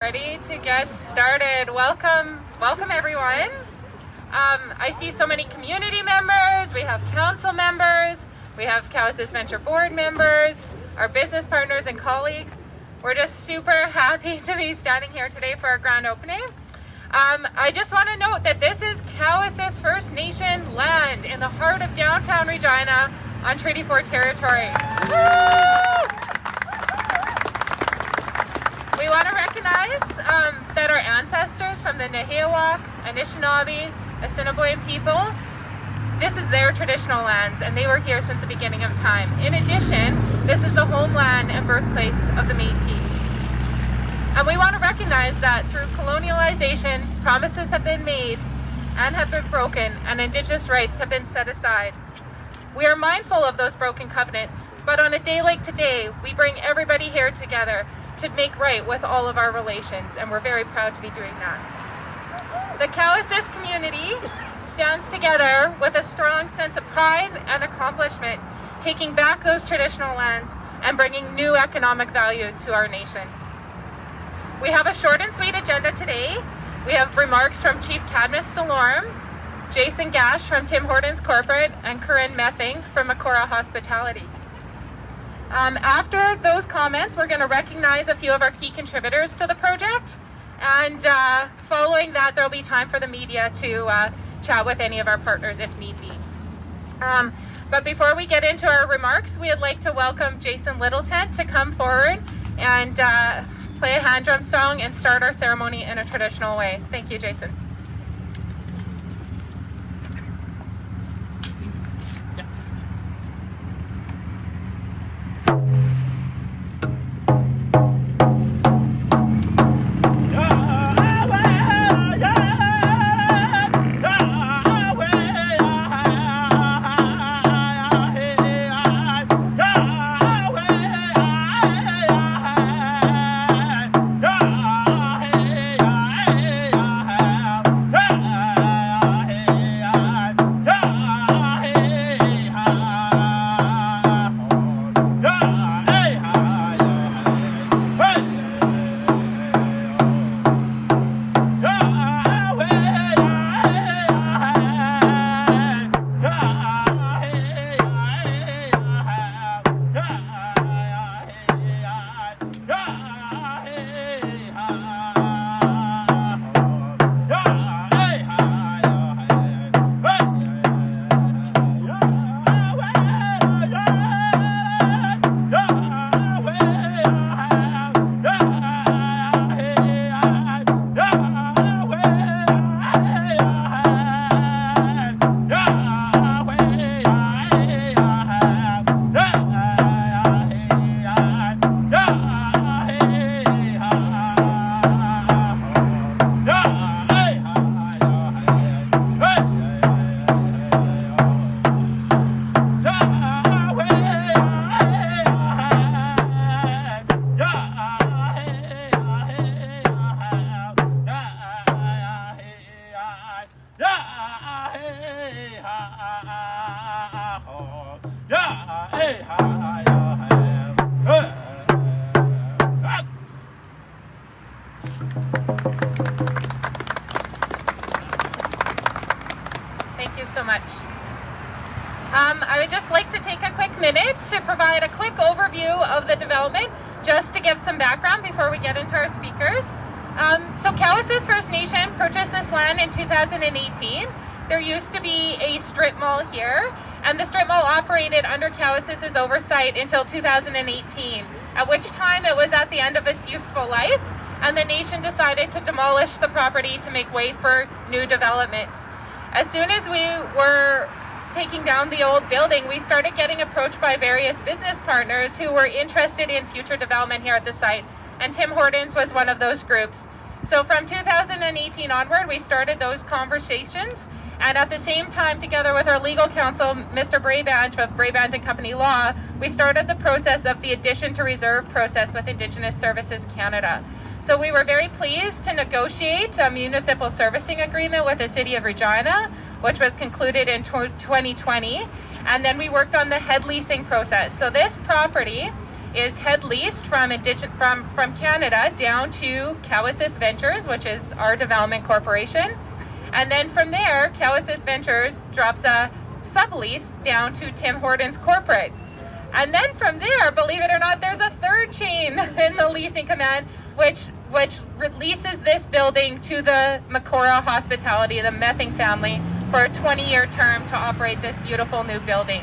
Ready to get started. Welcome everyone. I see so many community members, we have council members, we have Cowicess Venture Board members, our business partners and colleagues. We're just super happy to be standing here today for our grand opening. I just want to note that this is Cowicess First Nation land in the heart of downtown Regina on Treaty 4 territory. We want to recognize that our ancestors from the Nehiyawak, Anishinaabe, Assiniboine people, this is their traditional lands and they were here since the beginning of time. In addition, this is the homeland and birthplace of the Métis. And we want to recognize that through colonialization, promises have been made and have been broken and Indigenous rights have been set aside. We are mindful of those broken covenants, but on a day like today, we bring everybody here together to make right with all of our relations, and we're very proud to be doing that. The Cowicess community stands together with a strong sense of pride and accomplishment, taking back those traditional lands and bringing new economic value to our nation. We have a short and sweet agenda today. We have remarks from Chief Cadmus Delorme, Jason Gash from Tim Hortons Corporate, and Corinne Mething from Makora Hospitality. After those comments, we're going to recognize a few of our key contributors to the project, and following that, there'll be time for the media to chat with any of our partners if need be. But before we get into our remarks, we'd like to welcome Jason Littleton to come forward and play a hand drum song and start our ceremony in a traditional way. Thank you, Jason. Thank you so much. I would just like to take a quick minute to provide a quick overview of the development, just to give some background before we get into our speakers. So Cowicess First Nation purchased this land in 2018. There used to be a strip mall here, and the strip mall operated under Cowicess's oversight until 2018, at which time it was at the end of its useful life, and the nation decided to demolish the property to make way for new development. As soon as we were taking down the old building, we started getting approached by various business partners who were interested in future development here at the site, and Tim Hortons was one of those groups. So from 2018 onward, we started those conversations, and at the same time, together with our legal counsel, Mr. Brabant of Brabant & Company Law, we started the process of the addition to reserve process with Indigenous Services Canada. So we were very pleased to negotiate a municipal servicing agreement with the City of Regina, which was concluded in 2020. And then we worked on the head leasing process. So this property is head leased from Canada down to Cowasis Ventures, which is our development corporation. And then from there, Cowasis Ventures drops a sublease down to Tim Hortons Corporate. And then from there, believe it or not, there's a third chain in the leasing command, which releases this building to the Macora Hospitality, the Mething family, for a 20-year term to operate this beautiful new building.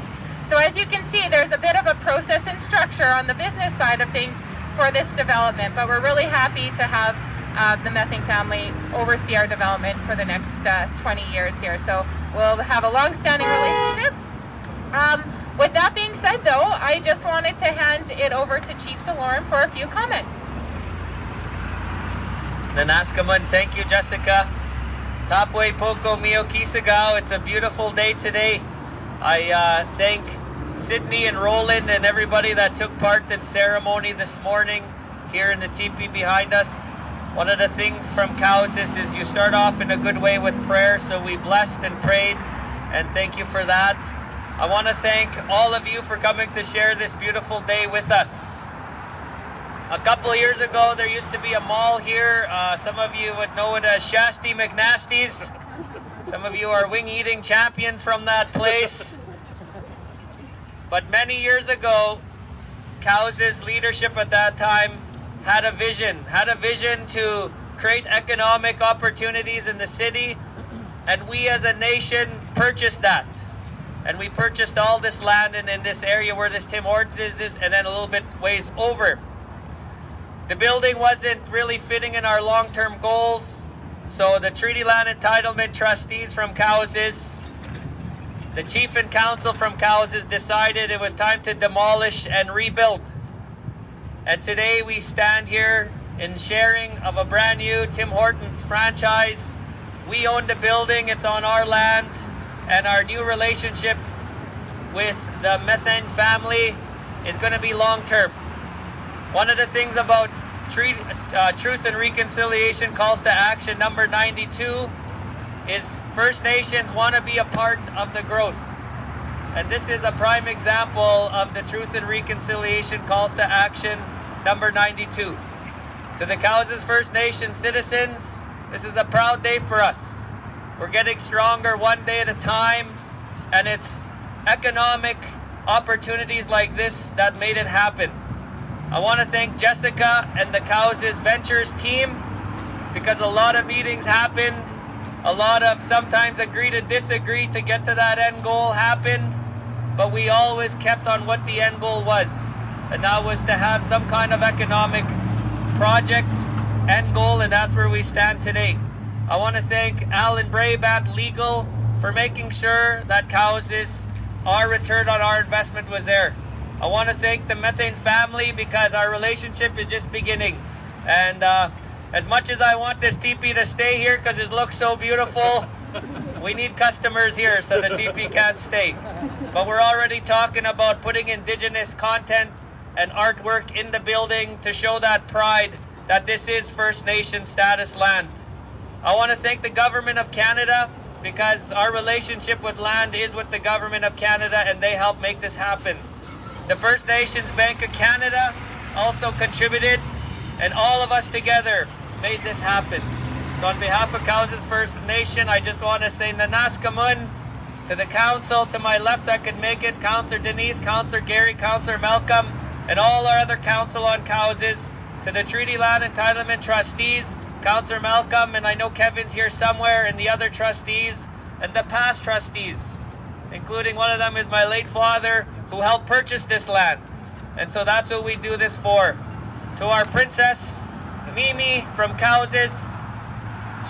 So as you can see, there's a bit of a process and structure on the business side of things for this development, but we're really happy to have the Mething family oversee our development for the next 20 years here. So we'll have a long-standing relationship. With that being said, though, I just wanted to hand it over to Chief DeLorme for a few comments. Nanaskamun, thank you, Jessica. Tapwe Poko Mio Kisagao, it's a beautiful day today. I thank Sydney and Roland and everybody that took part in ceremony this morning here in the teepee behind us. One of the things from Cowasis is you start off in a good way with prayer, so we blessed and prayed, and thank you for that. I want to thank all of you for coming to share this beautiful day with us. A couple of years ago, there used to be a mall here. Some of you would know it as Shasty McNasty's. Some of you are wing-eating champions from that place. But many years ago, Cowasis leadership at that time had a vision to create economic opportunities in the city, and we as a nation purchased that. And we purchased all this land in this area where this Tim Hortons is, and then a little bit ways over. The building wasn't really fitting in our long-term goals, so the Treaty Land Entitlement trustees from Cowasis, the chief and council from Cowasis decided it was time to demolish and rebuild. And today we stand here in sharing of a brand new Tim Hortons franchise. We own the building, it's on our land, and our new relationship with the Mething family is going to be long-term. One of the things about Truth and Reconciliation Calls to Action number 92 is First Nations want to be a part of the growth. And this is a prime example of the Truth and Reconciliation Calls to Action number 92. To the Cowasis First Nation citizens, this is a proud day for us. We're getting stronger one day at a time, and it's economic opportunities like this that made it happen. I want to thank Jessica and the Cowasis Ventures team, because a lot of meetings happened, a lot of sometimes agree to disagree to get to that end goal happened, but we always kept on what the end goal was, and that was to have some kind of economic project end goal, and that's where we stand today. I want to thank Alan Braybat Legal for making sure that Cowasis, our return on our investment was there. I want to thank the Mething family because our relationship is just beginning. And as much as I want this teepee to stay here because it looks so beautiful, we need customers here so the teepee can't stay. But we're already talking about putting Indigenous content and artwork in the building to show that pride that this is First Nation status land. I want to thank the Government of Canada because our relationship with land is with the Government of Canada, and they help make this happen. The First Nations Bank of Canada also contributed, and all of us together made this happen. So on behalf of Cowasis First Nation, I just want to say Nanaskamun to the council, to my left that could make it, Councillor Denise, Councillor Gary, Councillor Malcolm, and all our other council on Cowasis, to the Treaty Land Entitlement trustees, Councillor Malcolm, and I know Kevin's here somewhere, and the other trustees, and the past trustees, including one of them is my late father, who helped purchase this land. And so that's what we do this for. To our princess, Mimi from Cowasis,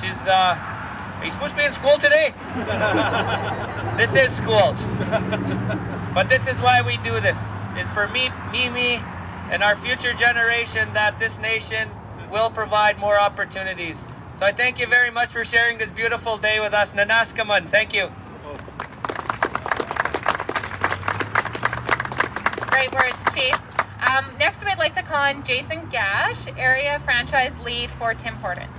she's, are you supposed to be in school today? This is school. But this is why we do this, is for Mimi and our future generation, that this nation will provide more opportunities. So I thank you very much for sharing this beautiful day with us. Nanaskamun, thank you. Great words, Chief. Next, we'd like to call on Jason Gash, Area Franchise Lead for Tim Hortons.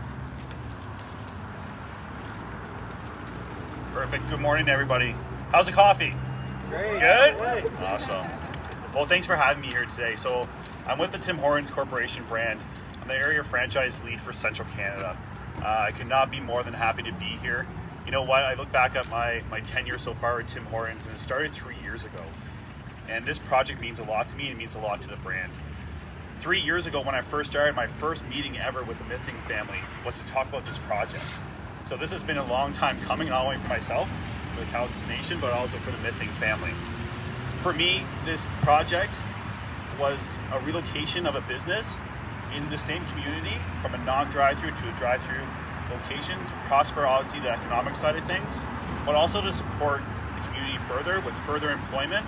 Perfect. Good morning, everybody. How's the coffee? Great. Good? Great. Awesome. Well, thanks for having me here today. So I'm with the Tim Hortons Corporation brand. I'm the area franchise lead for Central Canada. I could not be more than happy to be here. You know what, I look back at my tenure so far at Tim Hortons, and it started 3 years ago. And this project means a lot to me, and it means a lot to the brand. 3 years ago when I first started, my first meeting ever with the Mithing family was to talk about this project. So this has been a long time coming, not only for myself, for the Cowessess Nation, but also for the Mithing family. For me, this project was a relocation of a business in the same community from a non-drive-through to a drive-through location to prosper, obviously, the economic side of things, but also to support the community further with further employment.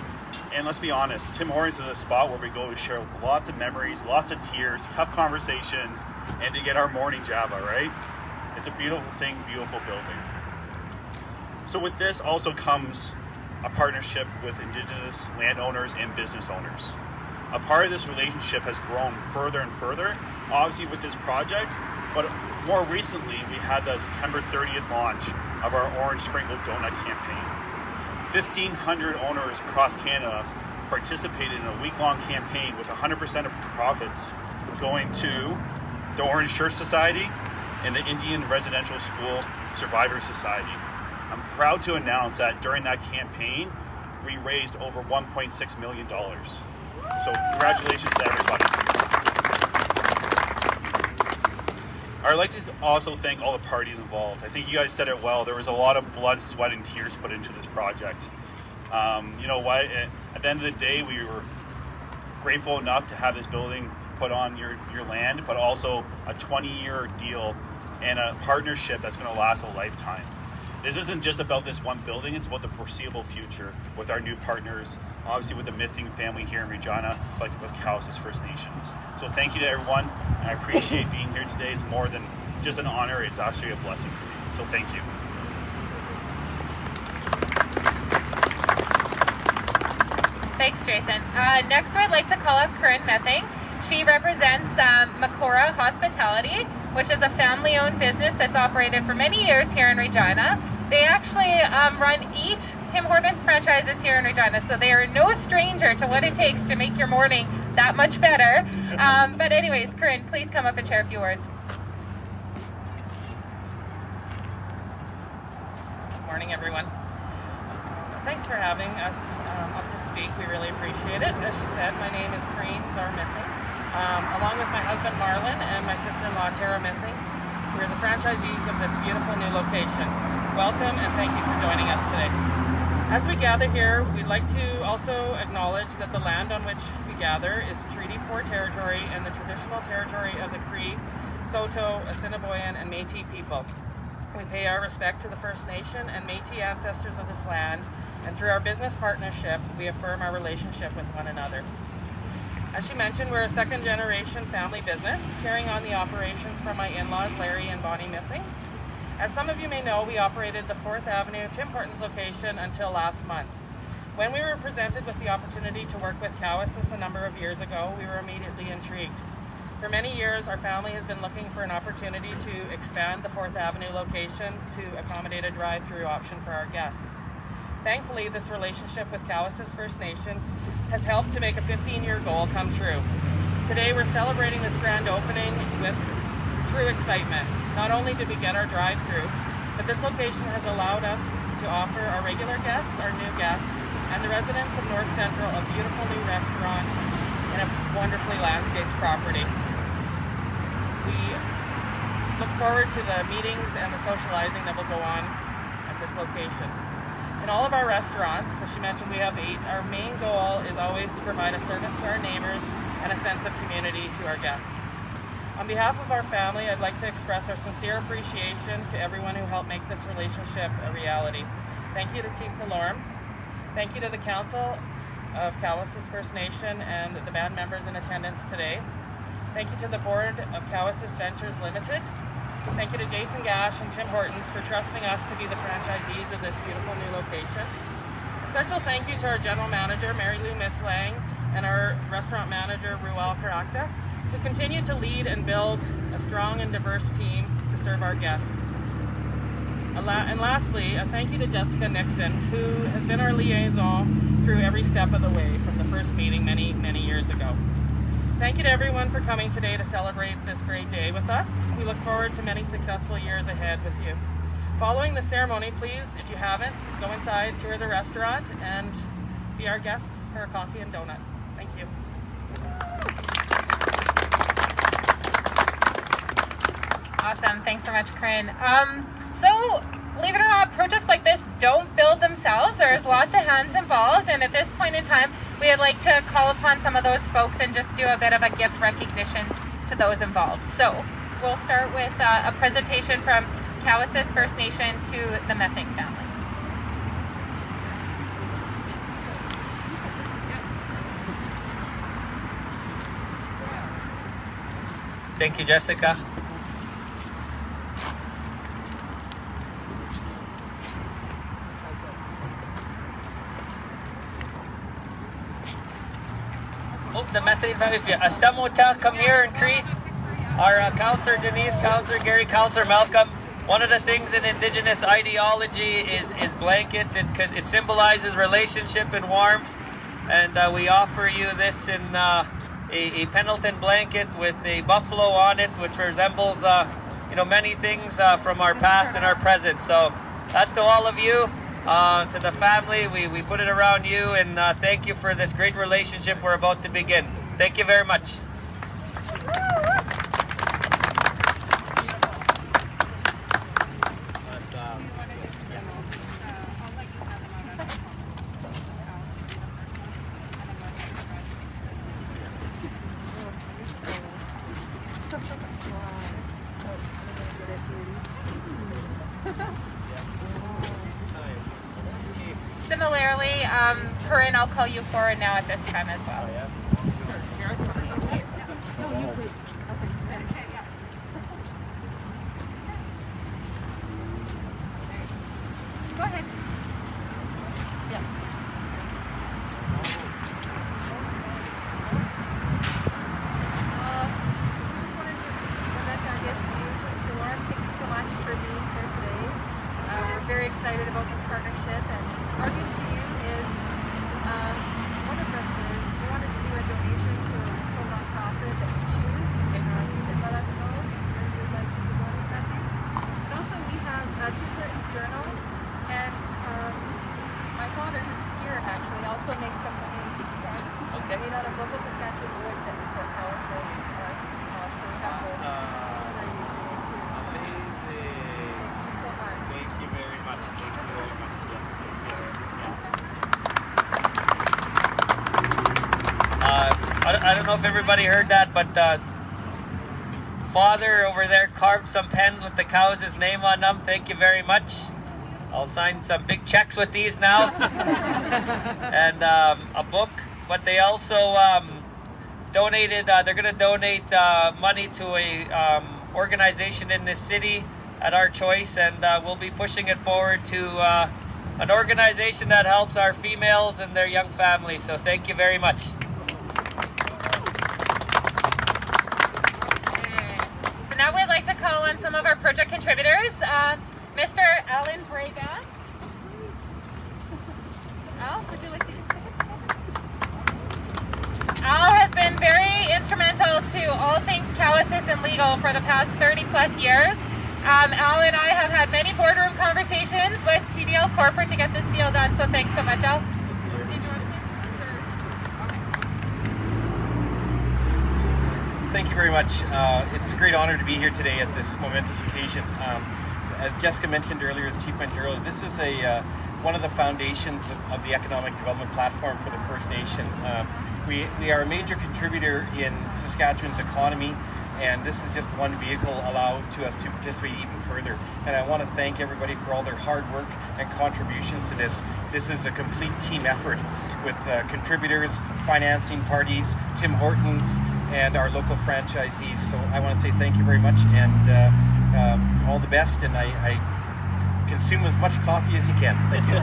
And let's be honest, Tim Hortons is a spot where we go to share lots of memories, lots of tears, tough conversations, and to get our morning Java, right? It's a beautiful thing, beautiful building. So with this also comes a partnership with Indigenous landowners and business owners. A part of this relationship has grown further and further, obviously with this project, but more recently we had the September 30th launch of our Orange Sprinkled Donut campaign. 1,500 owners across Canada participated in a week-long campaign with 100% of profits going to the Orange Church Society and the Indian Residential School Survivor Society. I'm proud to announce that during that campaign, we raised over $1.6 million. So congratulations to everybody. I'd like to also thank all the parties involved. I think you guys said it well. There was a lot of blood, sweat, and tears put into this project. You know what? At the end of the day, we were grateful enough to have this building put on your land, but also a 20-year deal and a partnership that's going to last a lifetime. This isn't just about this one building, it's about the foreseeable future with our new partners, obviously with the Mithing family here in Regina, but with Cowessess First Nations. So thank you to everyone, and I appreciate being here today. It's more than just an honor, it's actually a blessing for me. So thank you. Thanks, Jason. Next, I'd like to call up Corinne Mething. She represents Makora Hospitality, which is a family-owned business that's operated for many years here in Regina. They actually run 8 Tim Hortons franchises here in Regina, so they are no stranger to what it takes to make your morning that much better. But anyways, Corinne, please come up and share a few words. Good morning, everyone. Thanks for having us up to speak. We really appreciate it. As she said, my name is Corinne Mithing. Along with my husband Marlon and my sister-in-law Tara Mithing, we're the franchisees of this beautiful new location. Welcome and thank you for joining us today. As we gather here, we'd like to also acknowledge that the land on which we gather is Treaty 4 territory and the traditional territory of the Cree, Saulteaux, Assiniboine, and Métis people. We pay our respect to the First Nation and Métis ancestors of this land, and through our business partnership, we affirm our relationship with one another. As she mentioned, we're a second-generation family business, carrying on the operations from my in-laws, Larry and Bonnie Mithing. As some of you may know, we operated the 4th Avenue Tim Hortons location until last month. When we were presented with the opportunity to work with Cowessess a number of years ago, we were immediately intrigued. For many years, our family has been looking for an opportunity to expand the 4th Avenue location to accommodate a drive-through option for our guests. Thankfully, this relationship with Cowessess First Nation has helped to make a 15-year goal come true. Today, we're celebrating this grand opening with true excitement. Not only did we get our drive-through, but this location has allowed us to offer our regular guests, our new guests, and the residents of North Central a beautiful new restaurant and a wonderfully landscaped property. We look forward to the meetings and the socializing that will go on at this location. In all of our restaurants, as she mentioned, we have 8. Our main goal is always to provide a service to our neighbors and a sense of community to our guests. On behalf of our family, I'd like to express our sincere appreciation to everyone who helped make this relationship a reality. Thank you to Chief Delorme. Thank you to the Council of Cowessess First Nation and the band members in attendance today. Thank you to the Board of Cowessess Ventures Limited. Thank you to Jason Gash and Tim Hortons for trusting us to be the franchisees of this beautiful new location. A special thank you to our General Manager, Mary Lou Mislang, and our Restaurant Manager, Ruel Karakta, who continue to lead and build a strong and diverse team to serve our guests. And lastly, a thank you to Jessica Nixon, who has been our liaison through every step of the way from the first meeting many, many years ago. Thank you to everyone for coming today to celebrate this great day with us. We look forward to many successful years ahead with you. Following the ceremony, please, if you haven't, go inside, tour the restaurant, and be our guest for a coffee and donut. Thank you. Awesome. Thanks so much, Corinne. So, believe it or not, projects like this don't build themselves. There's lots of hands involved, and at this point in time, we would like to call upon some of those folks and just do a bit of a gift recognition to those involved. So, we'll start with a presentation from Cowessess First Nation to the Mething family. Thank you, Jessica. Oh, the Methane family. Astamuta, come here and Crete. Our Councillor Denise, Councillor Gary, Councillor Malcolm. One of the things in Indigenous ideology is blankets. It symbolizes relationship and warmth. And we offer you this in a Pendleton blanket with a buffalo on it, which resembles many things from our past and our present. So that's to all of you, to the family. We put it around you, and thank you for this great relationship we're about to begin. Thank you very much. Similarly, Corinne, I'll call you forward now at this time as well. Go ahead. Yeah. We're very excited about this partnership, and our gift to you is one of them is we wanted to do a donation to a local nonprofit that you choose. You can let us know if you'd like to donate something. And also we have Two Curtains Journal, and my father, who's here actually, also makes some homemade pens made out of local Saskatchewan wood that we put Cowessess so we have those for you today too. Amazing. Thank you so much. Thank you very much. Thank you very much. Yes. I don't know if everybody heard that, but Father over there carved some pens with the Cowessess name on them. Thank you very much. I'll sign some big checks with these now. And a book, but they also donated, they're going to donate money to a organization in this city at our choice, and we'll be pushing it forward to an organization that helps our females and their young families. So thank you very much. So now we'd like to call on some of our project contributors. Mr. Alan Brabant. Al, would you like to get started? Al has been very instrumental to all things Cowessess and legal for the past 30 plus years. Al and I have had many boardroom conversations with TDL Corporate to get this deal done, so thanks so much, Al. Did you want to say something? Thank you very much. It's a great honor to be here today at this momentous occasion. As Jessica mentioned earlier, as Chief mentioned earlier, this is one of the foundations of the economic development platform for the First Nation. We are a major contributor in Saskatchewan's economy, and this is just one vehicle allowed to us to participate even further. And I want to thank everybody for all their hard work and contributions to this. This is a complete team effort with contributors, financing parties, Tim Hortons, and our local franchisees. So I want to say thank you very much, and all the best, and I consume as much coffee as you can. Thank you.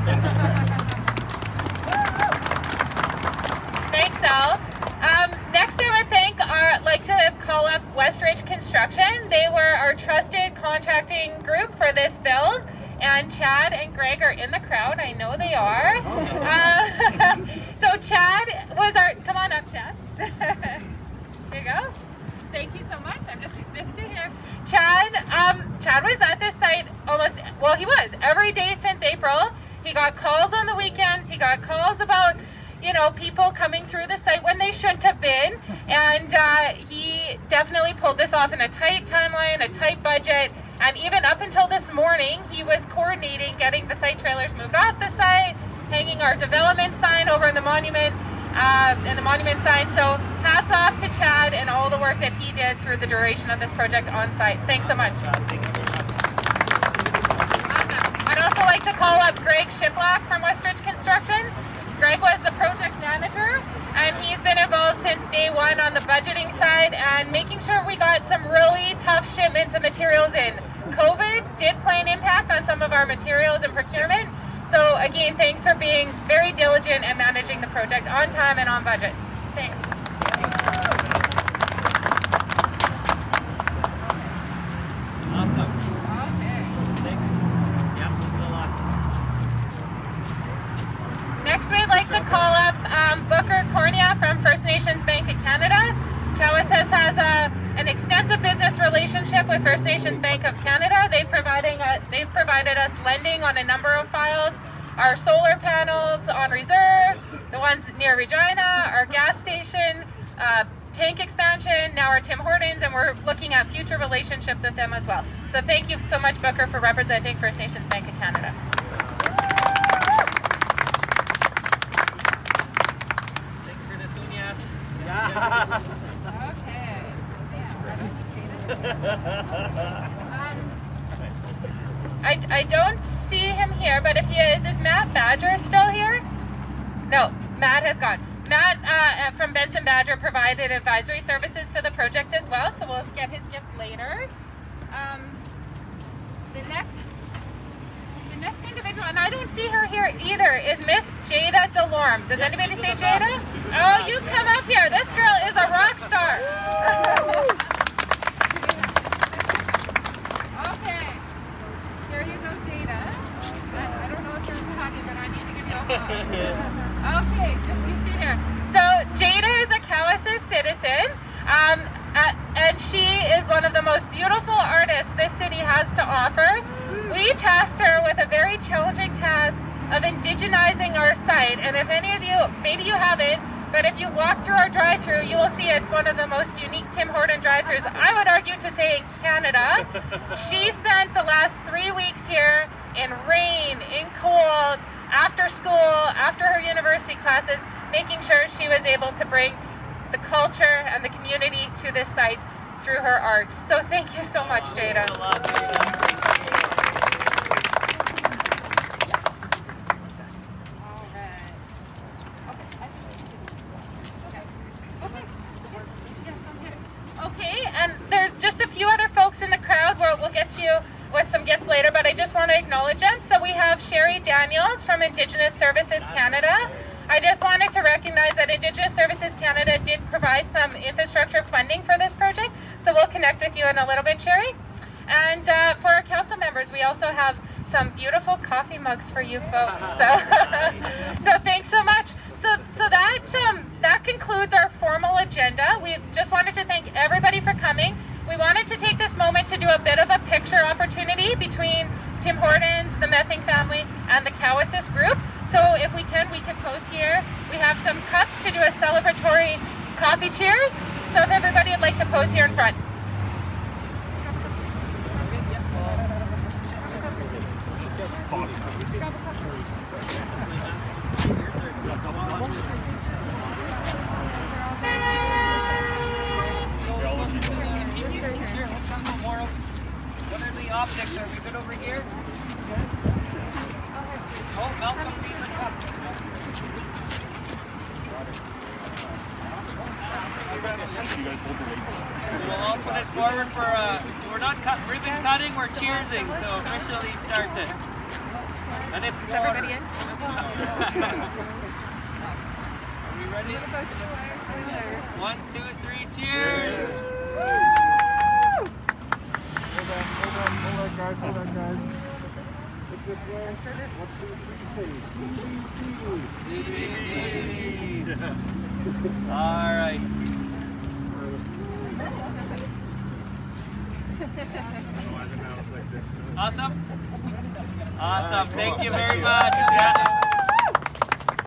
Thanks, Al. Next, I would like to call up Westridge Construction. They were our trusted contracting group for this build, and Chad and Greg are in the crowd. I know they are. So Chad was our, come on up, Chad. you go. Thank you so much. I'm just to here. Chad was at this site he was every day since April. He got calls on the weekends. He got calls about, people coming through the site when they shouldn't have been. And he definitely pulled this off in a tight timeline, a tight budget. And even up until this morning, he was coordinating getting the site trailers moved off the site, hanging our development sign over in the monument, and the monument sign. So hats off to Chad and all the work that he did through the duration of this project on site. Thanks so much. I'd also like to call up Greg Shiplak from Westridge Construction. Greg was the project manager, and he's been involved since day one on the budgeting side and making sure we got some really tough shipments of materials in. COVID did play an impact on some of our materials and procurement. So again, thanks for being very diligent and managing the project on time and on budget. Thanks. Awesome. Okay. Thanks. Yeah, that's a lot. Next, we'd like to call up Booker Cornea from First Nations Bank of Canada. Cowessess has an extensive business relationship with First Nations Bank of Canada. They've provided us lending on a number of files. Our solar panels on reserve, the ones near Regina, our gas station, tank expansion, now our Tim Hortons, and we're looking at future relationships with them as well. So thank you so much, Booker, for representing First Nations Bank of Canada. Thanks for the sunyas. Okay. I don't see him here, but if he is Matt Badger still here? No, Matt has gone. Matt from Benson Badger provided advisory services to the project as well, so we'll get his gift later. The next individual, and I don't see her here either, is Miss Jada DeLorme. Does anybody say Jada? Oh, you come up here. This girl is a rock star. Okay. Here you go, Jada. I don't know if you're talking, but I need to give you a call. Okay, just you see here. So Jada is a Cowessess citizen, and she is one of the most beautiful artists this city has to offer. We tasked her with a very challenging task of indigenizing our site, and if any of you, maybe you haven't, but if you walk through our drive-thru, you will see it's one of the most unique Tim Horton drive-thrus, I would argue to say, in Canada. She spent the last 3 weeks here in rain, in cold, after school, after her university classes, making sure she was able to bring the culture and the community to this site through her art. So thank you so much, Jada. Thanks a lot, Jada. Okay, and there's just a few other folks in the crowd where we'll get to you with some gifts later, but I just want to acknowledge them. So we have Sherry Daniels from Indigenous Services Canada. I just wanted to recognize that Indigenous Services Canada did provide some infrastructure funding for this project, so we'll connect with you in a little bit, Sherry. And for our council members, we also have some beautiful coffee mugs for you folks. So thanks so much. So that concludes our formal agenda. We just wanted to thank everybody for coming. We wanted to take this moment to do a bit of a picture opportunity between Tim Hortons, the Mething family, and the Cowessess group. So if we can pose here. We have some cups to do a celebratory coffee cheers. So if everybody would like to pose here in front. What are the optics? Are we good over here? Oh, Malcolm needs a cup. We'll all put it forward for we're not ribbon cutting, we're cheersing to officially start this. And it's everybody in? Are we ready? 1, 2, 3, cheers! Hold on, guys. All right. Awesome. Awesome. Thank you very much. Yeah.